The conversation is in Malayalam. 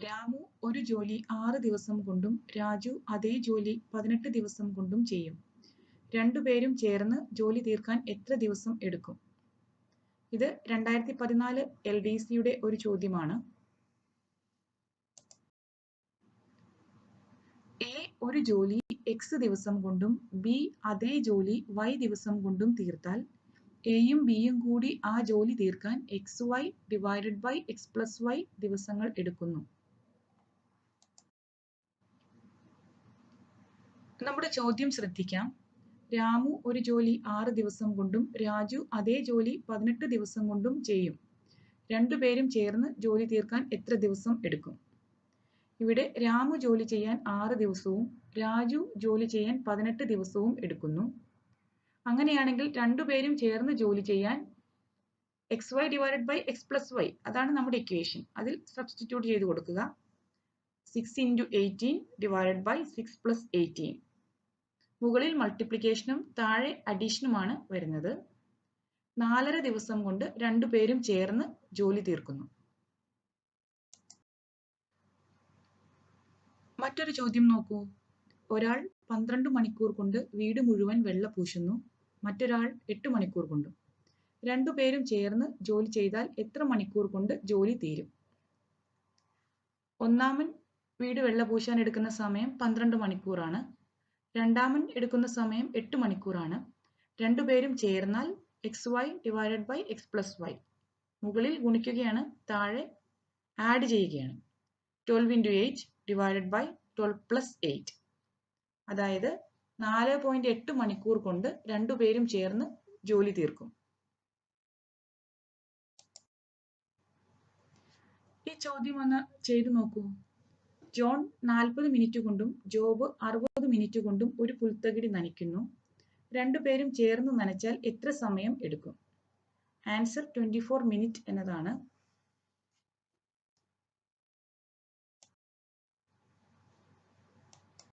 രാമു ഒരു ജോലി 6 ദിവസം കൊണ്ടും രാജു അതേ ജോലി 18 ദിവസം കൊണ്ടും ചെയ്യും. രണ്ടുപേരും ചേർന്ന് ജോലി തീർക്കാൻ എത്ര ദിവസം എടുക്കും? ഇത് 2014 LDCയുടെ ഒരു ചോദ്യമാണ്. എ ഒരു ജോലി X ദിവസം കൊണ്ടും ബി അതേ ജോലി Y ദിവസം കൊണ്ടും തീർത്താൽ എയും ബിയും കൂടി ആ ജോലി തീർക്കാൻ XY / X+Y ദിവസങ്ങൾ എടുക്കുന്നു. നമ്മുടെ ചോദ്യം ശ്രദ്ധിക്കാം. രാമു ഒരു ജോലി 6 ദിവസം കൊണ്ടും രാജു അതേ ജോലി 18 ദിവസം കൊണ്ടും ചെയ്യും. രണ്ടുപേരും ചേർന്ന് ജോലി തീർക്കാൻ എത്ര ദിവസം എടുക്കും? ഇവിടെ രാമു ജോലി ചെയ്യാൻ 6 ദിവസവും രാജു ജോലി ചെയ്യാൻ 18 ദിവസവും എടുക്കുന്നു. അങ്ങനെയാണെങ്കിൽ രണ്ടുപേരും ചേർന്ന് ജോലി ചെയ്യാൻ XY / X+Y അതാണ് നമ്മുടെ ഇക്വേഷൻ. അതിൽ സബ്സ്റ്റിറ്റ്യൂട്ട് ചെയ്ത് കൊടുക്കുക. 6 × 18 / 6 + 18. മുകളിൽ മൾട്ടിപ്ലിക്കേഷനും താഴെ അഡീഷനുമാണ് വരുന്നത്. 4½ ദിവസം കൊണ്ട് രണ്ടുപേരും ചേർന്ന് ജോലി തീർക്കുന്നു. മറ്റൊരു ചോദ്യം നോക്കൂ. ഒരാൾ 12 മണിക്കൂർ കൊണ്ട് വീട് മുഴുവൻ വെള്ള പൂശുന്നു, മറ്റൊരാൾ 8 മണിക്കൂർ കൊണ്ടും. രണ്ടുപേരും ചേർന്ന് ജോലി ചെയ്താൽ എത്ര മണിക്കൂർ കൊണ്ട് ജോലി തീരും? ഒന്നാമൻ വീട് വെള്ള പൂശാൻ എടുക്കുന്ന സമയം 12 മണിക്കൂറാണ്. രണ്ടാമൻ എടുക്കുന്ന സമയം 8 മണിക്കൂറാണ്. രണ്ടുപേരും ചേർന്നാൽ XY / X+Y. മുകളിൽ ഗുണിക്കുകയാണ്, താഴെ ആഡ് ചെയ്യുകയാണ്. 12 × 8 / 12 + 8. അതായത് 4.8 മണിക്കൂർ കൊണ്ട് രണ്ടുപേരും ചേർന്ന് ജോലി തീർക്കും. ഈ ചോദ്യം ഒന്ന് ചെയ്തു നോക്കൂ. ജോൺ 40 മിനിറ്റ് കൊണ്ടും ജോബ് 60 മിനിറ്റ് കൊണ്ടും ഒരു പുൽത്തകിടി നനയ്ക്കുന്നു. രണ്ടുപേരും ചേർന്ന് നനച്ചാൽ എത്ര സമയം എടുക്കും? ആൻസർ 24 മിനിറ്റ് എന്നതാണ്.